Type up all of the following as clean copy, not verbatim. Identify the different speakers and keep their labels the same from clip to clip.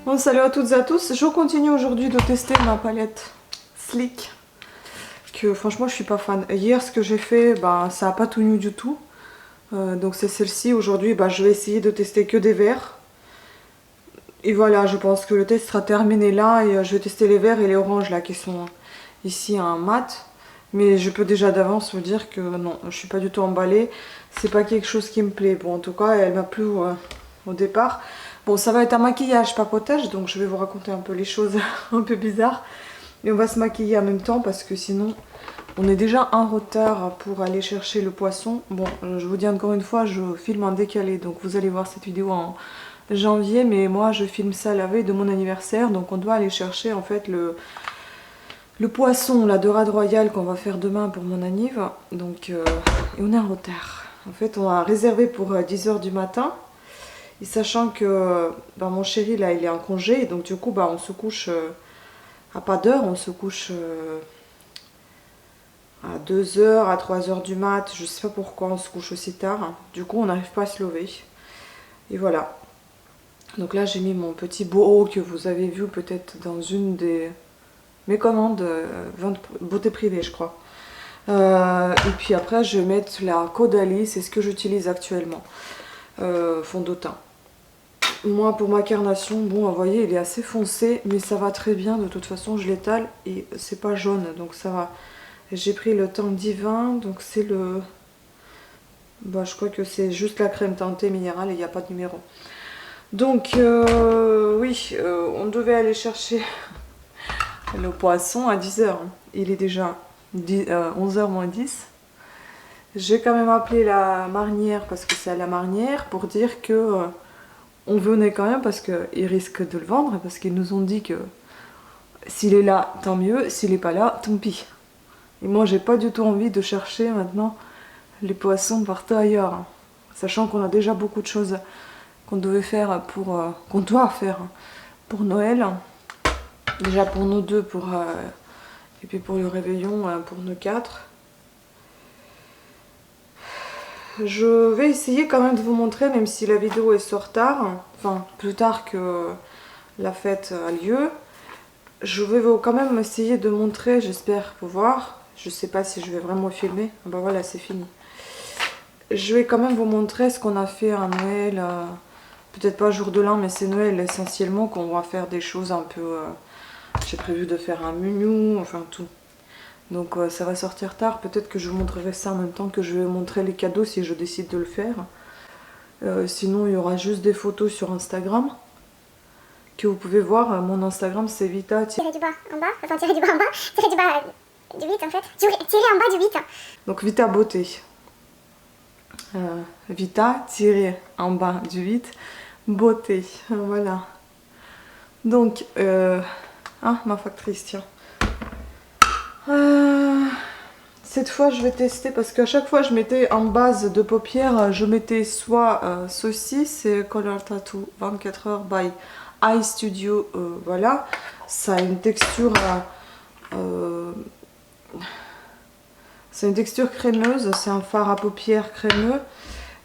Speaker 1: Bon, salut à toutes et à tous. Je continue aujourd'hui de tester ma palette Sleek. Que franchement, je suis pas fan. Hier, ce que j'ai fait, bah, ça n'a pas tenu du tout. Donc c'est celle-ci. Aujourd'hui, bah, je vais essayer de tester que des verts. Et voilà, je pense que le test sera terminé là. Et je vais tester les verts et les oranges là qui sont ici en mat. Mais je peux déjà d'avance vous dire que non, je suis pas du tout emballée. C'est pas quelque chose qui me plaît. Bon, en tout cas, elle m'a plu au départ. Bon, ça va être un maquillage papotage, donc je vais vous raconter un peu les choses un peu bizarres. Et on va se maquiller en même temps parce que sinon, on est déjà en retard pour aller chercher le poisson. Bon, je vous dis encore une fois, je filme en décalé, donc vous allez voir cette vidéo en janvier, mais moi je filme ça la veille de mon anniversaire, donc on doit aller chercher en fait le poisson, la dorade royale qu'on va faire demain pour mon anniv. Donc, et on est en retard. En fait, on a réservé pour 10 h du matin. Et sachant que bah, mon chéri là il est en congé, et donc du coup bah, on se couche à pas d'heure, on se couche à 2 h, à 3 h du mat, je sais pas pourquoi on se couche aussi tard. Du coup on n'arrive pas à se lever. Et voilà. Donc là j'ai mis mon petit boho que vous avez vu peut-être dans une des mes commandes, vente beauté privée je crois. Et puis après je vais mettre la Caudalie, c'est ce que j'utilise actuellement. Fond de teint. Moi pour ma carnation, bon vous voyez il est assez foncé mais ça va très bien, de toute façon je l'étale et c'est pas jaune donc ça va. J'ai pris le teint divin, donc c'est le... Bah, je crois que c'est juste la crème teintée minérale et il n'y a pas de numéro. Donc oui, on devait aller chercher le poisson à 10 h. Il est déjà 11 h moins 10. J'ai quand même appelé la marnière parce que c'est à la marnière pour dire que on venait quand même parce qu'ils risquent de le vendre, parce qu'ils nous ont dit que s'il est là, tant mieux, s'il n'est pas là, tant pis. Et moi, j'ai pas du tout envie de chercher maintenant les poissons partout ailleurs. Sachant qu'on a déjà beaucoup de choses qu'on devait faire pour... qu'on doit faire pour Noël. Déjà pour nous deux, et puis pour le réveillon, pour nous quatre. Je vais essayer quand même de vous montrer, même si la vidéo est sur tard, enfin plus tard que la fête a lieu. Je vais quand même essayer de montrer, j'espère pouvoir. Je sais pas si je vais vraiment filmer. Bah voilà, c'est fini. Je vais quand même vous montrer ce qu'on a fait à Noël. Peut-être pas jour de l'an, mais c'est Noël essentiellement qu'on va faire des choses un peu... j'ai prévu de faire un menu, enfin tout. Donc ça va sortir tard. Peut-être que je vous montrerai ça en même temps que je vais vous montrer les cadeaux si je décide de le faire. Sinon, il y aura juste des photos sur Instagram que vous pouvez voir. Mon Instagram, c'est Vita...
Speaker 2: Tirer du bas en bas, enfin tirer du bas en bas, tirer du bas du 8 en fait, tirer en bas du 8.
Speaker 1: Donc Vita Beauté. Vita tiré en bas du 8, beauté, voilà. Donc, ma factrice, tiens. Cette fois, je vais tester parce qu'à chaque fois, je mettais en base de paupières, je mettais soit ceci, c'est Color Tattoo 24 heures by Eye Studio, voilà. Ça a une texture... c'est une texture crémeuse, c'est un fard à paupières crémeux.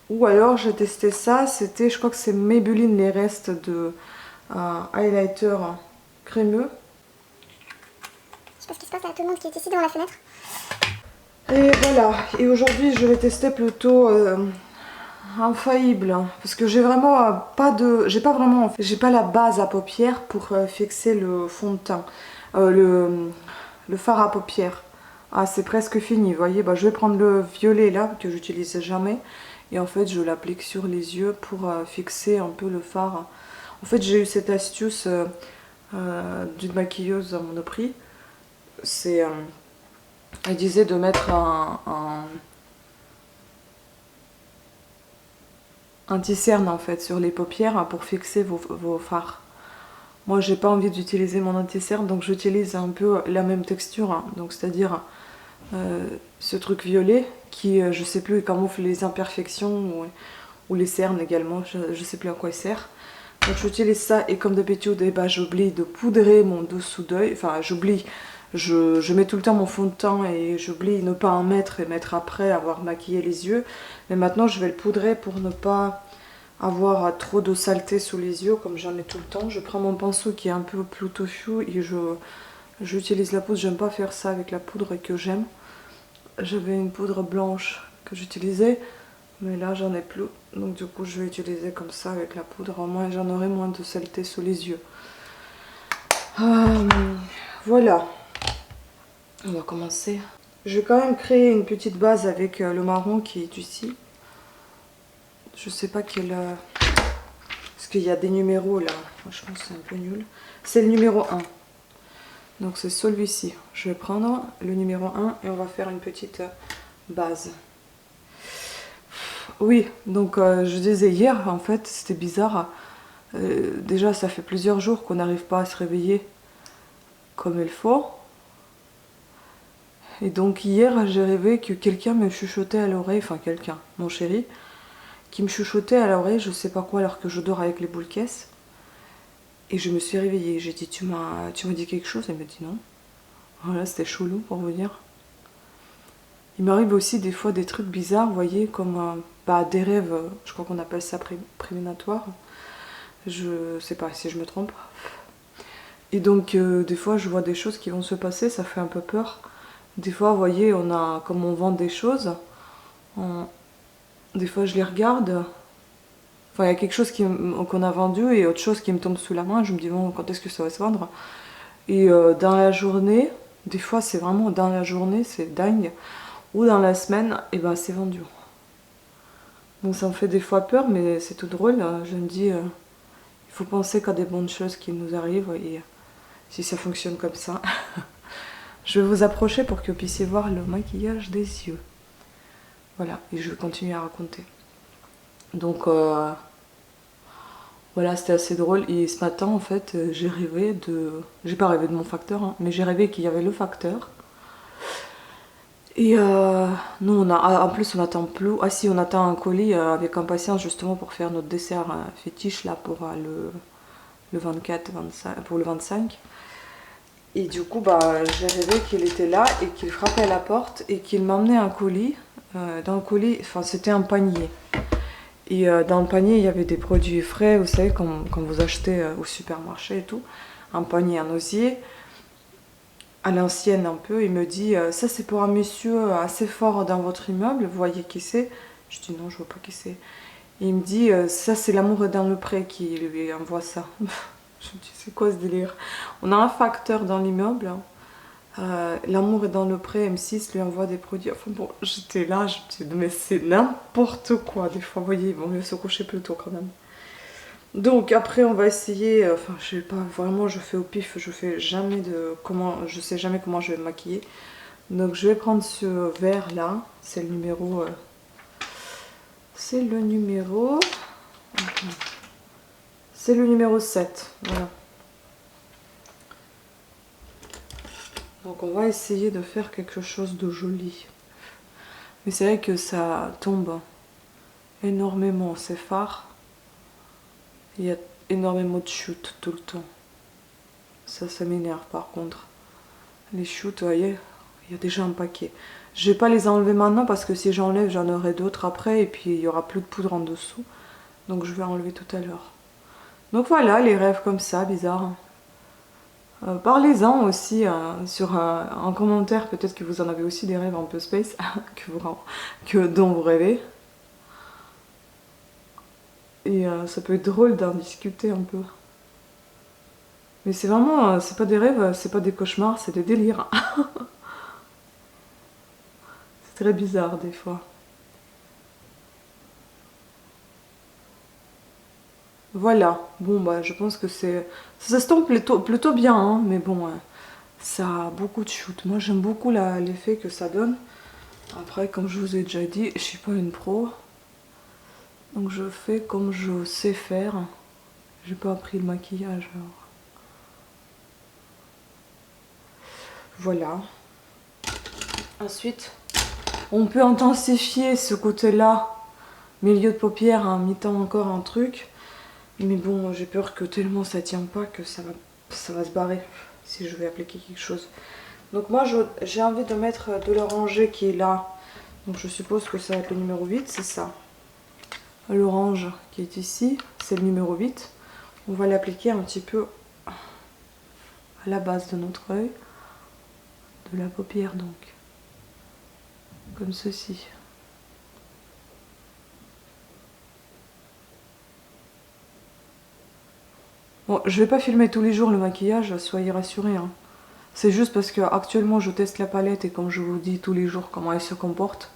Speaker 1: Ou alors j'ai testé ça, c'était, je crois que c'est Maybelline les restes de highlighter crémeux.
Speaker 2: Je sais pas ce qui se passe à tout le monde qui est ici devant la fenêtre.
Speaker 1: Et voilà, et aujourd'hui je vais tester plutôt infaillible, parce que j'ai vraiment j'ai pas la base à paupières pour fixer le fond de teint, le fard à paupières. Ah, c'est presque fini, vous voyez, bah, je vais prendre le violet là, que j'utilise jamais. Et en fait, je l'applique sur les yeux pour fixer un peu le fard. En fait, j'ai eu cette astuce d'une maquilleuse à Monoprix. C'est... elle disait de mettre un anti-cerne en fait sur les paupières pour fixer vos fards. Moi, j'ai pas envie d'utiliser mon anti-cerne, donc j'utilise un peu la même texture. Hein. Donc, c'est-à-dire ce truc violet qui, je sais plus, camoufle les imperfections ou les cernes également, je sais plus à quoi il sert. Donc j'utilise ça et comme d'habitude, eh ben, j'oublie de poudrer mon dessous d'œil, enfin j'oublie, je mets tout le temps mon fond de teint et j'oublie ne pas en mettre et mettre après avoir maquillé les yeux. Mais maintenant je vais le poudrer pour ne pas avoir trop de saleté sous les yeux comme j'en ai tout le temps. Je prends mon pinceau qui est un peu plus touffu et j'utilise la poudre. J'aime pas faire ça avec la poudre que j'aime. J'avais une poudre blanche que j'utilisais, mais là j'en ai plus. Donc du coup je vais utiliser comme ça avec la poudre. Au moins j'en aurai moins de saleté sous les yeux. Voilà. On va commencer. Je vais quand même créer une petite base avec le marron qui est ici. Je sais pas quel... Parce qu'il y a des numéros là. Franchement c'est un peu nul. C'est le numéro 1. Donc c'est celui-ci. Je vais prendre le numéro 1 et on va faire une petite base. Oui, donc je disais hier, en fait, c'était bizarre. Déjà, ça fait plusieurs jours qu'on n'arrive pas à se réveiller comme il faut. Et donc hier, j'ai rêvé que quelqu'un me chuchotait à l'oreille, enfin quelqu'un, mon chéri, qui me chuchotait à l'oreille, je sais pas quoi, alors que je dors avec les boules caisses. Et je me suis réveillée. J'ai dit, tu m'as dit quelque chose? Elle m'a dit non. Voilà, c'était chelou pour vous dire. Il m'arrive aussi des fois des trucs bizarres, vous voyez, comme des rêves, je crois qu'on appelle ça prémonitoire. Je sais pas si je me trompe. Et donc des fois je vois des choses qui vont se passer, ça fait un peu peur. Des fois, vous voyez, comme on vend des choses, des fois je les regarde. Enfin, il y a quelque chose qu'on a vendu et autre chose qui me tombe sous la main. Je me dis, bon, quand est-ce que ça va se vendre? Et dans la journée, des fois c'est vraiment dans la journée, c'est dingue. Ou dans la semaine, et ben c'est vendu. Donc ça me fait des fois peur, mais c'est tout drôle. Je me dis, il faut penser qu'à des bonnes choses qui nous arrivent et si ça fonctionne comme ça. Je vais vous approcher pour que vous puissiez voir le maquillage des yeux. Voilà, et je vais continuer à raconter. Donc voilà, c'était assez drôle. Et ce matin, en fait, j'ai rêvé de... J'ai pas rêvé de mon facteur, hein, mais j'ai rêvé qu'il y avait le facteur. Et nous, en plus, on attend plus. Ah si, on attend un colis avec impatience justement pour faire notre dessert fétiche là pour le 24, 25, pour le 25. Et du coup, j'ai rêvé qu'il était là et qu'il frappait à la porte et qu'il m'emmenait un colis. Dans le colis, enfin c'était un panier. Et dans le panier, il y avait des produits frais, vous savez, quand vous achetez au supermarché et tout. Un panier, un osier. À l'ancienne un peu, il me dit ça c'est pour un monsieur assez fort dans votre immeuble, vous voyez qui c'est? Je dis non, je vois pas qui c'est. Il me dit ça c'est l'amour est dans le pré qui lui envoie ça. Je me dis c'est quoi ce délire? On a un facteur dans l'immeuble, l'amour est dans le pré, M6 lui envoie des produits. Enfin bon, j'étais là, je me dis mais c'est n'importe quoi des fois, vous voyez, il vaut mieux se coucher plus tôt quand même. Donc après on va essayer, enfin je sais pas, vraiment je fais au pif, je sais jamais comment je vais me maquiller. Donc je vais prendre ce verre là, c'est le numéro... c'est le numéro 7, voilà. Donc on va essayer de faire quelque chose de joli. Mais c'est vrai que ça tombe énormément, ces fards. Il y a énormément de chutes tout le temps. Ça m'énerve par contre. Les shoots, vous voyez, il y a déjà un paquet. Je vais pas les enlever maintenant parce que si j'enlève, j'en aurai d'autres après et puis il y aura plus de poudre en dessous. Donc je vais enlever tout à l'heure. Donc voilà, les rêves comme ça, bizarres. Parlez-en aussi en commentaire, peut-être que vous en avez aussi des rêves un peu space dont vous rêvez. Et ça peut être drôle d'en discuter un peu. Mais c'est vraiment, c'est pas des rêves, c'est pas des cauchemars, c'est des délires. C'est très bizarre des fois. Voilà, bon je pense que ça s'estompe plutôt bien, hein, mais bon, ça a beaucoup de shoot. Moi j'aime beaucoup l'effet que ça donne. Après, comme je vous ai déjà dit, je suis pas une pro. Donc je fais comme je sais faire. J'ai pas appris le maquillage alors. Voilà. Ensuite, on peut intensifier ce côté-là, milieu de paupière, en mettant encore un truc. Mais bon, j'ai peur que tellement ça tient pas que ça va se barrer si je vais appliquer quelque chose. Donc moi, j'ai envie de mettre de l'oranger qui est là. Donc je suppose que ça va être le numéro 8, c'est ça. l'orange qui est ici, c'est le numéro 8. On va l'appliquer un petit peu à la base de notre œil, de la paupière donc, comme ceci. Bon, je vais pas filmer tous les jours le maquillage, soyez rassurés, hein. C'est juste parce que actuellement je teste la palette et comme je vous dis tous les jours comment elle se comporte.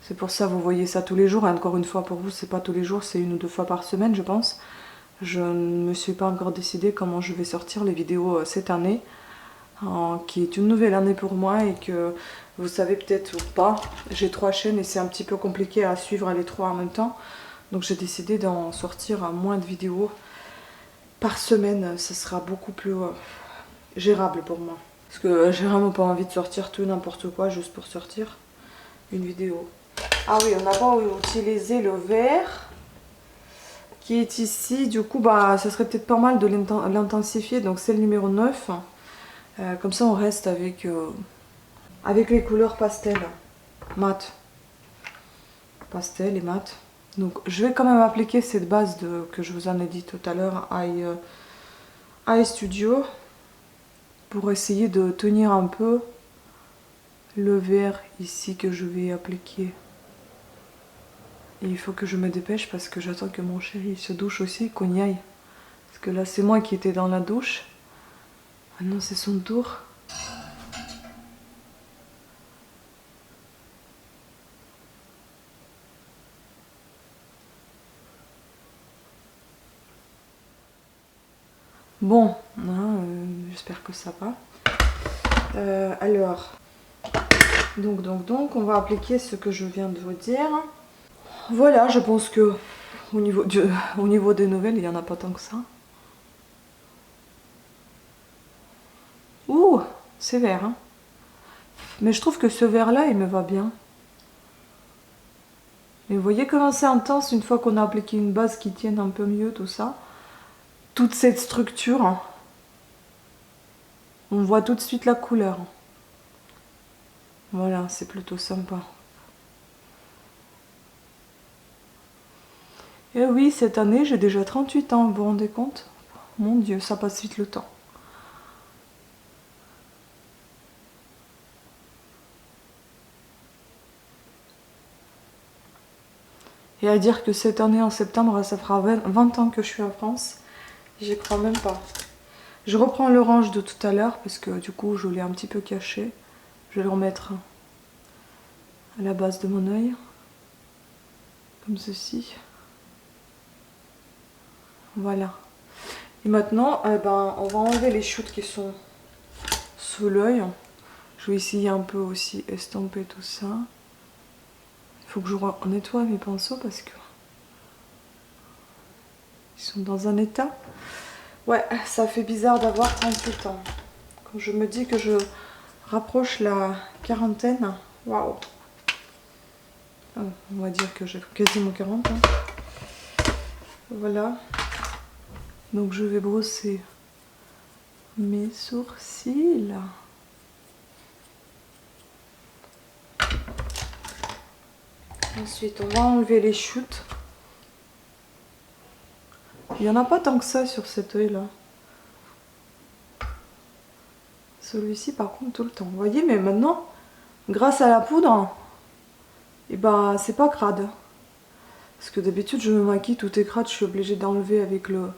Speaker 1: C'est pour ça que vous voyez ça tous les jours. Et encore une fois pour vous, c'est pas tous les jours, c'est 1 ou 2 fois par semaine je pense. Je ne me suis pas encore décidé comment je vais sortir les vidéos cette année. Qui est une nouvelle année pour moi et que vous savez peut-être ou pas. J'ai 3 chaînes et c'est un petit peu compliqué à suivre les 3 en même temps. Donc j'ai décidé d'en sortir moins de vidéos par semaine, ce sera beaucoup plus gérable pour moi. Parce que j'ai vraiment pas envie de sortir tout n'importe quoi juste pour sortir une vidéo. Ah oui, on n'a pas utilisé le vert qui est ici. Du coup, bah, ça serait peut-être pas mal de l'intensifier. Donc c'est le numéro 9. Comme ça, on reste avec les couleurs pastel, mat. Pastel et mat. Donc je vais quand même appliquer cette base que je vous en ai dit tout à l'heure, Eye Studio, pour essayer de tenir un peu le vert ici que je vais appliquer. Et il faut que je me dépêche parce que j'attends que mon chéri se douche aussi, qu'on y aille. Parce que là c'est moi qui étais dans la douche. Maintenant c'est son tour. Bon, j'espère que ça va. Alors, donc, on va appliquer ce que je viens de vous dire. Voilà, je pense que au niveau des nouvelles, il n'y en a pas tant que ça. Ouh, c'est vert, hein. Mais je trouve que ce vert-là, il me va bien. Et vous voyez comment c'est intense une fois qu'on a appliqué une base qui tienne un peu mieux, tout ça. Toute cette structure, hein. On voit tout de suite la couleur. Voilà, c'est plutôt sympa. Et oui, cette année, j'ai déjà 38 ans, vous vous rendez compte? Mon Dieu, ça passe vite le temps. Et à dire que cette année, en septembre, ça fera 20 ans que je suis en France. J'y crois même pas. Je reprends l'orange de tout à l'heure parce que du coup, je l'ai un petit peu caché. Je vais le remettre à la base de mon œil. Comme ceci. Voilà. Et maintenant, on va enlever les chutes qui sont sous l'œil. Je vais essayer un peu aussi estomper tout ça. Il faut que je nettoie mes pinceaux parce que ils sont dans un état. Ouais, ça fait bizarre d'avoir 38 ans. Quand je me dis que je rapproche la quarantaine, waouh. On va dire que j'ai quasiment 40 ans. Voilà. Donc je vais brosser mes sourcils. Ensuite, on va enlever les chutes. Il n'y en a pas tant que ça sur cet œil là. Celui-ci par contre tout le temps. Vous voyez, mais maintenant, grâce à la poudre, et bah c'est pas crade. Parce que d'habitude je me maquille, tout est crade, je suis obligée d'enlever avec l'eau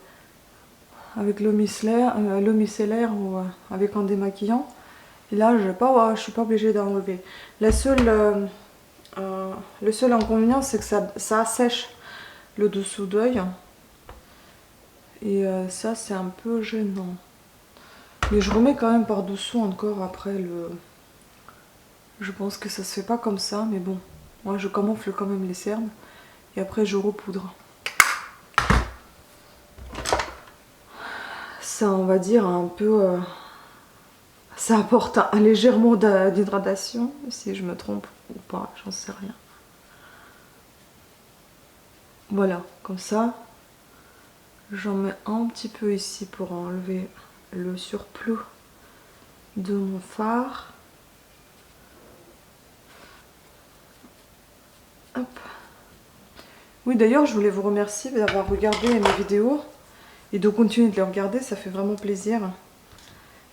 Speaker 1: micellaire ou avec un démaquillant. Et là je suis pas obligée d'enlever. Le seul inconvénient c'est que ça assèche le dessous d'œil. Et ça c'est un peu gênant. Mais je remets quand même par dessous encore après le... Je pense que ça se fait pas comme ça, mais bon. Moi je camoufle quand même les cernes. Et après je repoudre. Ça on va dire un peu... ça apporte un légèrement d'hydratation. Si je me trompe ou pas, j'en sais rien. Voilà, comme ça. J'en mets un petit peu ici pour enlever le surplus de mon fard. Hop. Oui, d'ailleurs, je voulais vous remercier d'avoir regardé mes vidéos et de continuer de les regarder, ça fait vraiment plaisir.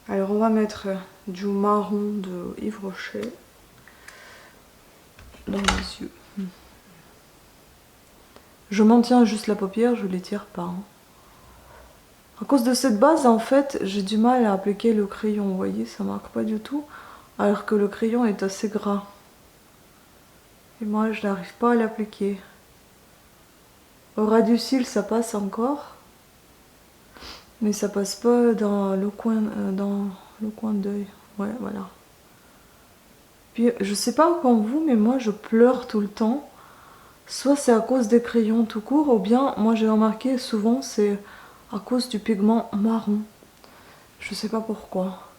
Speaker 1: Alors, on va mettre du marron de Yves Rocher dans les yeux. Je maintiens juste la paupière, je ne l'étire pas. Hein. À cause de cette base, en fait, j'ai du mal à appliquer le crayon, vous voyez, ça marque pas du tout. Alors que le crayon est assez gras. Et moi, je n'arrive pas à l'appliquer. Au ras du cil, ça passe encore. Mais ça passe pas dans le coin d'œil. Ouais, voilà. Puis, je sais pas comme vous, mais moi, je pleure tout le temps. Soit c'est à cause des crayons tout court, ou bien, moi j'ai remarqué souvent, c'est à cause du pigment marron. Je sais pas pourquoi.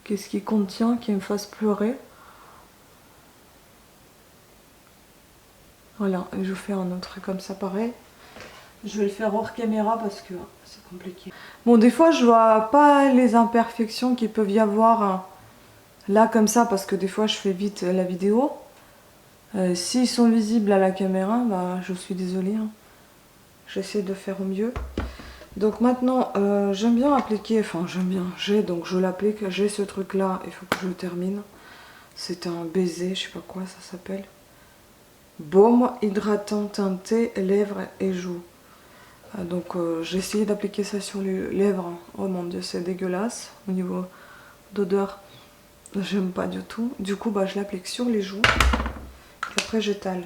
Speaker 1: Qu'est-ce qui contient qui me fasse pleurer? Voilà, et je fais un autre comme ça pareil. Je vais le faire hors caméra parce que c'est compliqué. Bon, des fois je vois pas les imperfections qu'il peuvent y avoir là comme ça parce que des fois je fais vite la vidéo. S'ils sont visibles à la caméra, bah je suis désolée. Hein. J'essaie de faire au mieux. Donc maintenant, j'aime bien appliquer, enfin j'aime bien, donc je l'applique, j'ai ce truc là, il faut que je le termine. C'est un baiser, je sais pas quoi ça s'appelle. Baume hydratant teinté lèvres et joues. Donc j'ai essayé d'appliquer ça sur les lèvres. Oh mon dieu, c'est dégueulasse au niveau d'odeur. J'aime pas du tout. Du coup, bah, je l'applique sur les joues. Et après, j'étale.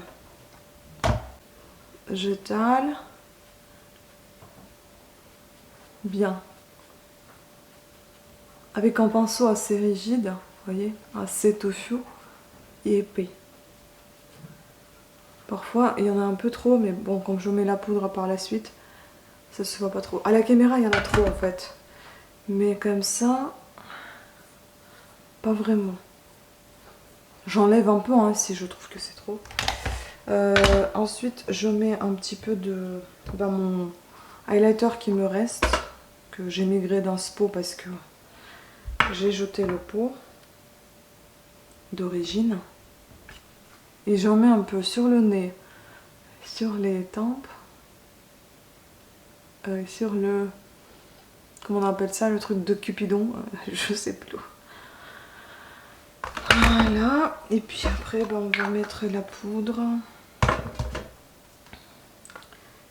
Speaker 1: J'étale. Bien. Avec un pinceau assez rigide, vous voyez, assez touffu et épais. Parfois, il y en a un peu trop, mais bon, quand je mets la poudre par la suite, ça se voit pas trop. À la caméra, il y en a trop en fait. Mais comme ça, pas vraiment. J'enlève un peu hein, si je trouve que c'est trop. Ensuite, je mets un petit peu de mon highlighter qui me reste, que j'ai migré dans ce pot parce que j'ai jeté le pot d'origine. Et j'en mets un peu sur le nez, sur les tempes, sur le... Comment on appelle ça, le truc de Cupidon, je sais plus. Voilà, et puis après ben, on va mettre la poudre.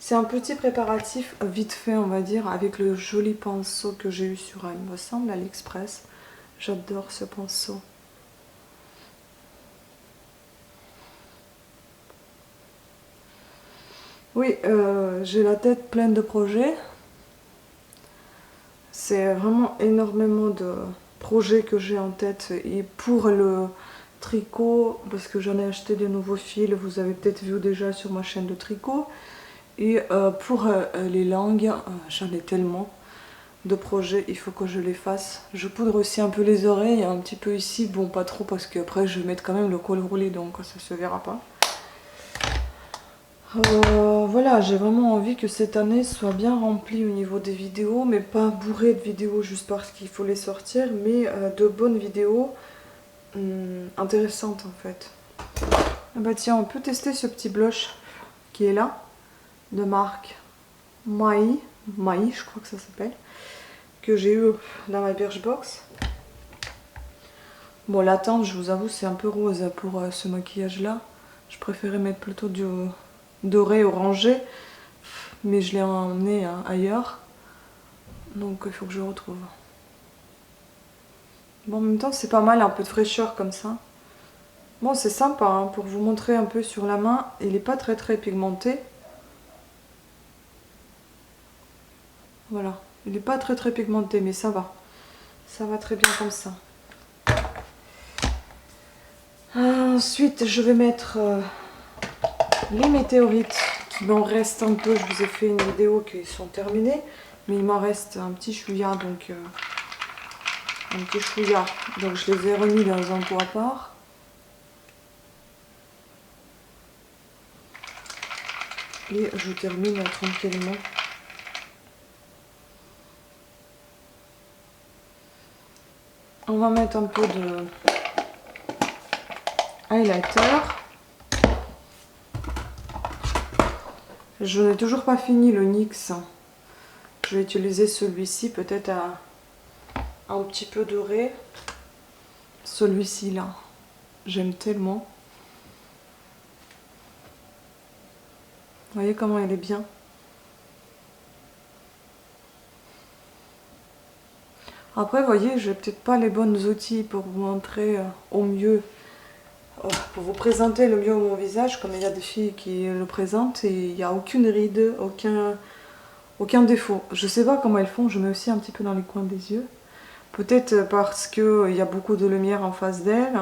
Speaker 1: C'est un petit préparatif vite fait on va dire avec le joli pinceau que j'ai eu sur il me semble AliExpress. J'adore ce pinceau. Oui, j'ai la tête pleine de projets. C'est vraiment énormément de projets que j'ai en tête et pour le tricot, parce que j'en ai acheté de nouveaux fils, vous avez peut-être vu déjà sur ma chaîne de tricot. Et pour les langues, j'en ai tellement de projets, il faut que je les fasse. Je poudre aussi un peu les oreilles, un petit peu ici, bon pas trop parce qu'après je vais mettre quand même le col roulé donc ça se verra pas. Voilà, j'ai vraiment envie que cette année soit bien remplie au niveau des vidéos, mais pas bourrée de vidéos juste parce qu'il faut les sortir, mais de bonnes vidéos intéressantes en fait. Ah bah tiens, on peut tester ce petit blush qui est là, de marque Mai, je crois que ça s'appelle, que j'ai eu dans ma Birchbox. Bon, la teinte, je vous avoue, c'est un peu rose pour ce maquillage là. Je préférais mettre plutôt du doré orangé, mais je l'ai emmené ailleurs, donc il faut que je retrouve. Bon, en même temps c'est pas mal, un peu de fraîcheur comme ça. Bon, c'est sympa hein, pour vous montrer un peu sur la main, il n'est pas très pigmenté. Voilà, il n'est pas très pigmenté, mais ça va très bien comme ça. Ensuite je vais mettre les météorites qui m'en reste un peu. Je vous ai fait une vidéo qui sont terminées, mais il m'en reste un petit chouïa, donc donc je les ai remis dans un pot à part. Et je termine tranquillement. On va mettre un peu de highlighter. Je n'ai toujours pas fini le NYX. Je vais utiliser celui-ci, peut-être un petit peu doré. Celui-ci là, j'aime tellement. Vous voyez comment elle est bien. Après, vous voyez, j'ai peut-être pas les bons outils pour vous montrer au mieux, pour vous présenter le mieux mon visage, comme il y a des filles qui le présentent et il n'y a aucune ride, aucun défaut. Je sais pas comment elles font, je mets aussi un petit peu dans les coins des yeux. Peut-être parce qu'il y a beaucoup de lumière en face d'elles.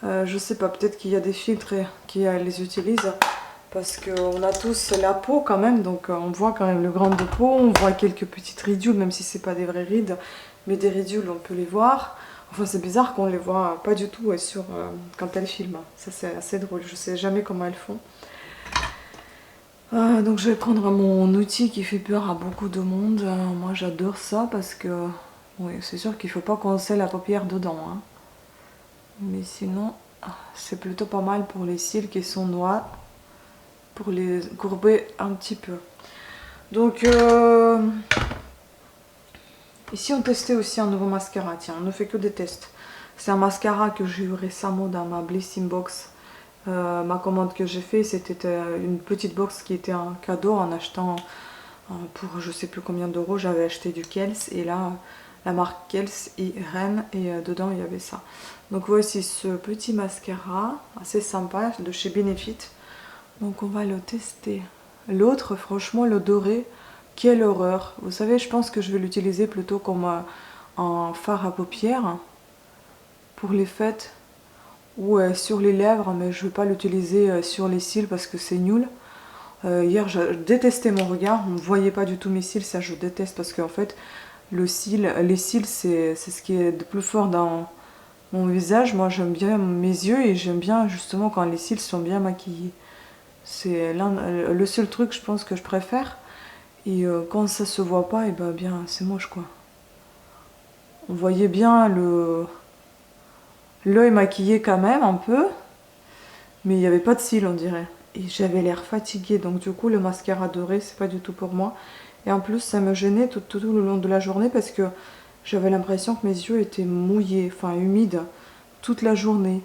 Speaker 1: Je sais pas, peut-être qu'il y a des filtres qui les utilisent. Parce qu'on a tous la peau quand même, donc on voit quand même le grain de peau, on voit quelques petites ridules, même si c'est pas des vraies rides, mais des ridules on peut les voir. Enfin c'est bizarre qu'on les voit pas du tout quand elles filment, ça c'est assez drôle, je sais jamais comment elles font. Donc je vais prendre mon outil qui fait peur à beaucoup de monde, moi j'adore ça parce que oui, c'est sûr qu'il faut pas qu'on scelle la paupière dedans, hein. Mais sinon c'est plutôt pas mal pour les cils qui sont noirs. Pour les courber un petit peu. Donc ici on testait aussi un nouveau mascara. Tiens, on ne fait que des tests. C'est un mascara que j'ai eu récemment dans ma Blissing Box. Ma commande que j'ai fait, c'était une petite box qui était un cadeau en achetant pour je sais plus combien d'euros. J'avais acheté du Kels et là la marque Kels et Rennes et dedans il y avait ça. Donc voici ce petit mascara assez sympa de chez Benefit. Donc on va le tester. L'autre, franchement, le doré, quelle horreur. Vous savez, je pense que je vais l'utiliser plutôt comme un fard à paupières pour les fêtes ou sur les lèvres, mais je ne vais pas l'utiliser sur les cils parce que c'est nul. Hier, je détestais mon regard, on ne voyait pas du tout mes cils, ça je déteste parce qu'en fait, les cils, c'est ce qui est de plus fort dans mon visage. Moi, j'aime bien mes yeux et j'aime bien justement quand les cils sont bien maquillés. C'est le seul truc je pense que je préfère. Et quand ça se voit pas, et ben bien c'est moche quoi. On voyait bien l'œil maquillé quand même un peu, mais il n'y avait pas de cils on dirait. Et j'avais l'air fatiguée, donc du coup le mascara doré c'est pas du tout pour moi. Et en plus ça me gênait tout le long de la journée parce que j'avais l'impression que mes yeux étaient mouillés, enfin humides, toute la journée.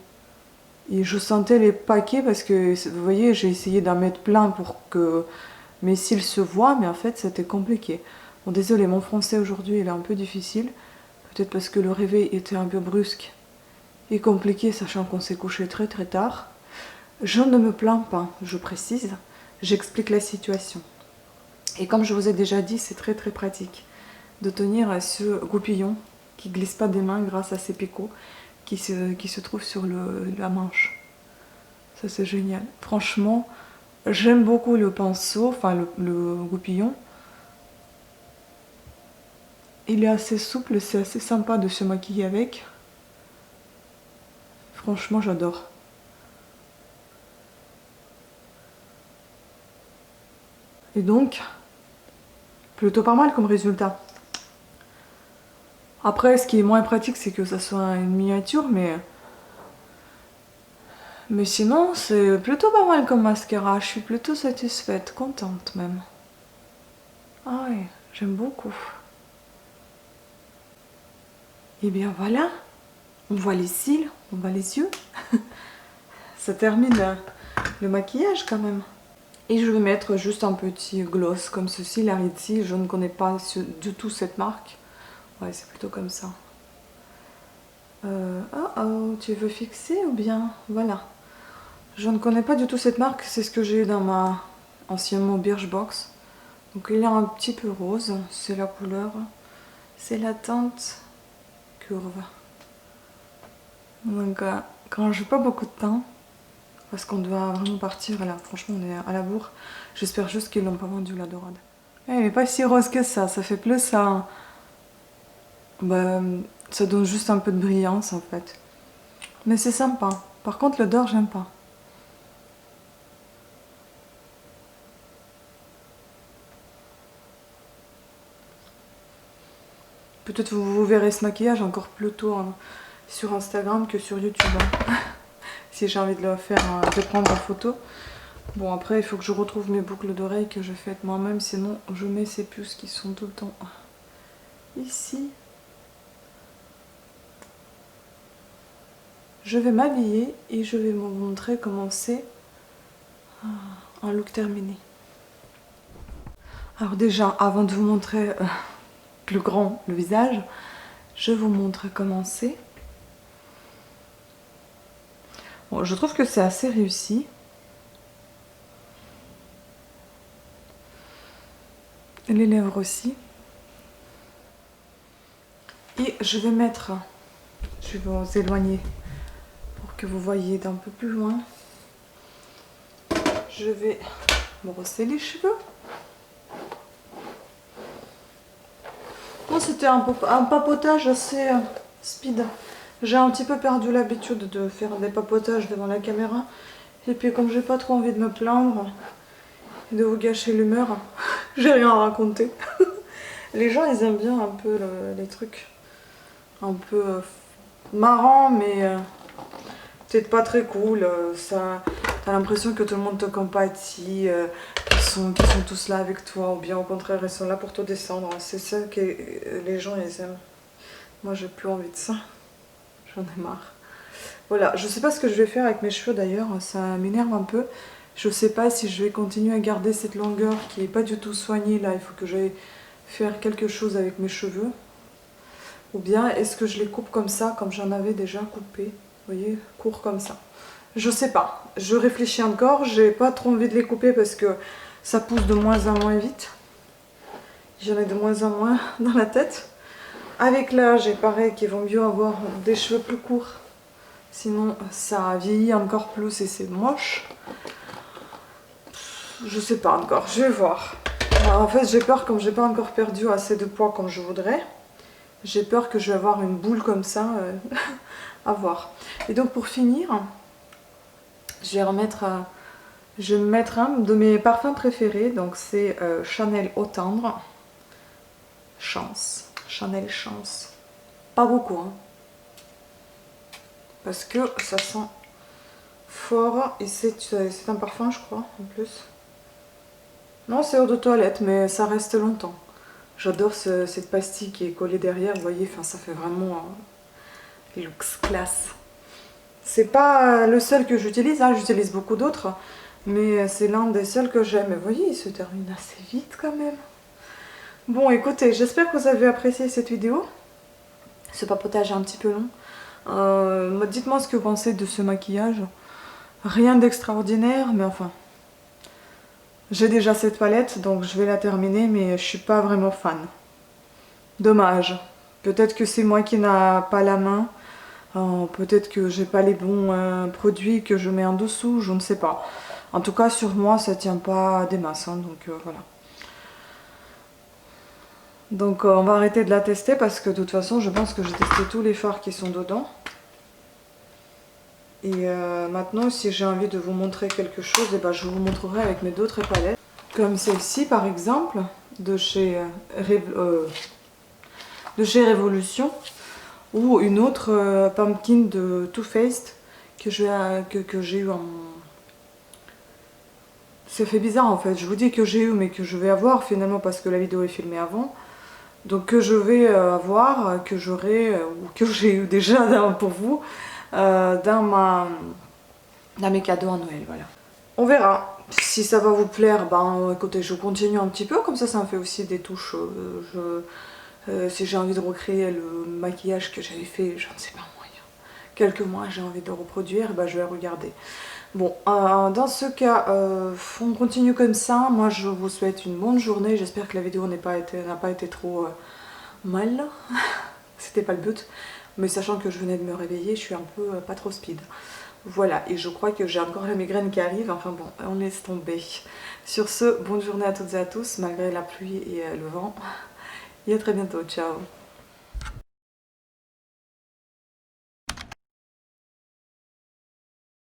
Speaker 1: Et je sentais les paquets parce que, vous voyez, j'ai essayé d'en mettre plein pour que mes cils se voient, mais en fait, c'était compliqué. Bon, désolé, mon français aujourd'hui, il est un peu difficile. Peut-être parce que le réveil était un peu brusque et compliqué, sachant qu'on s'est couché très très tard. Je ne me plains pas, je précise. J'explique la situation. Et comme je vous ai déjà dit, c'est très très pratique de tenir ce goupillon qui glisse pas des mains grâce à ces picots qui se trouve sur la manche. Ça c'est génial. Franchement, j'aime beaucoup le pinceau, enfin le goupillon. Il est assez souple, c'est assez sympa de se maquiller avec. Franchement, j'adore. Et donc, plutôt pas mal comme résultat. Après, ce qui est moins pratique, c'est que ça soit une miniature, mais sinon, c'est plutôt pas mal comme mascara. Je suis plutôt satisfaite, contente même. Ah oui, j'aime beaucoup. Et bien voilà, on voit les cils, on voit les yeux. Ça termine le maquillage quand même. Et je vais mettre juste un petit gloss comme ceci, la Rizzi. Je ne connais pas du tout cette marque. Ouais, c'est plutôt comme ça. Oh, tu veux fixer ou bien? Voilà. Je ne connais pas du tout cette marque, c'est ce que j'ai eu dans ma anciennement Birchbox. Donc il est un petit peu rose, c'est la couleur. C'est la teinte curve. Donc quand j'ai pas beaucoup de temps, parce qu'on doit vraiment partir là, franchement on est à la bourre. J'espère juste qu'ils l'ont pas vendu la dorade. Elle n'est pas si rose que ça fait plus ça. Bah, ça donne juste un peu de brillance en fait. Mais c'est sympa. Par contre le d'or j'aime pas. Peut-être vous verrez ce maquillage encore plus tôt sur Instagram que sur YouTube. Hein. Si j'ai envie de le faire, de prendre en photo. Bon, après, il faut que je retrouve mes boucles d'oreilles que je fais moi-même, sinon je mets ces puces qui sont tout le temps ici. Je vais m'habiller et je vais vous montrer comment c'est un look terminé. Alors déjà, avant de vous montrer plus grand le visage, je vous montre comment c'est. Bon, je trouve que c'est assez réussi. Les lèvres aussi. Et je vais mettre, je vais vous éloigner pour que vous voyez d'un peu plus loin. Je vais brosser les cheveux. Bon, c'était un papotage assez speed. J'ai un petit peu perdu l'habitude de faire des papotages devant la caméra. Et puis comme j'ai pas trop envie de me plaindre et de vous gâcher l'humeur, j'ai rien à raconter. Les gens ils aiment bien un peu les trucs un peu marrants mais peut-être pas très cool. T'as l'impression que tout le monde te compatit, qu'ils sont tous là avec toi, ou bien au contraire ils sont là pour te descendre. C'est ça que les gens ils aiment. Moi j'ai plus envie de ça. J'en ai marre. Voilà, je sais pas ce que je vais faire avec mes cheveux d'ailleurs, ça m'énerve un peu. Je sais pas si je vais continuer à garder cette longueur qui est pas du tout soignée là, il faut que j'aille faire quelque chose avec mes cheveux. Ou bien est-ce que je les coupe comme ça, comme j'en avais déjà coupé, vous voyez, court comme ça. Je sais pas, je réfléchis encore, j'ai pas trop envie de les couper parce que ça pousse de moins en moins vite. J'en ai de moins en moins dans la tête. Avec l'âge, il paraît qu'il vaut mieux avoir des cheveux plus courts. Sinon, ça vieillit encore plus et c'est moche. Je sais pas encore, je vais voir. Alors, en fait, j'ai peur, comme j'ai pas encore perdu assez de poids comme je voudrais. J'ai peur que je vais avoir une boule comme ça à voir. Et donc, pour finir, je vais me mettre un de mes parfums préférés. Donc, c'est Chanel Eau Tendre. Chance. Chanel Chance. Pas beaucoup, hein. Parce que ça sent fort et c'est un parfum je crois en plus. Non, c'est eau de toilette mais ça reste longtemps. J'adore cette pastille qui est collée derrière, vous voyez, enfin ça fait vraiment looks classe. C'est pas le seul que j'utilise, hein, j'utilise beaucoup d'autres, mais c'est l'un des seuls que j'aime. Et vous voyez, il se termine assez vite quand même. Bon écoutez, j'espère que vous avez apprécié cette vidéo. Ce papotage est un petit peu long. Dites-moi ce que vous pensez de ce maquillage. Rien d'extraordinaire, mais enfin. J'ai déjà cette palette, donc je vais la terminer, mais je suis pas vraiment fan. Dommage. Peut-être que c'est moi qui n'a pas la main. Peut-être que j'ai pas les bons produits que je mets en dessous, je ne sais pas. En tout cas, sur moi, ça tient pas des masses, hein, donc voilà. Donc on va arrêter de la tester parce que de toute façon je pense que j'ai testé tous les fards qui sont dedans. Et maintenant si j'ai envie de vous montrer quelque chose, et ben, je vous montrerai avec mes d'autres palettes. Comme celle-ci par exemple, de chez Révolution. Ou une autre pumpkin de Too Faced que j'ai eu en... Ça fait bizarre en fait, je vous dis que j'ai eu mais que je vais avoir finalement parce que la vidéo est filmée avant. Donc que je vais avoir, que j'aurai, ou que j'ai eu déjà pour vous, dans mes cadeaux à Noël, voilà. On verra. Si ça va vous plaire, ben écoutez, je continue un petit peu, comme ça me fait aussi des touches. Si j'ai envie de recréer le maquillage que j'avais fait, je ne sais pas moi, il y a quelques mois, j'ai envie de reproduire, ben, je vais regarder. Bon, dans ce cas, on continue comme ça. Moi, je vous souhaite une bonne journée. J'espère que la vidéo n'a pas été trop mal. C'était pas le but. Mais sachant que je venais de me réveiller, je suis un peu pas trop speed. Voilà, et je crois que j'ai encore la migraine qui arrive. Enfin bon, on laisse tomber. Sur ce, bonne journée à toutes et à tous, malgré la pluie et le vent. Et à très bientôt. Ciao.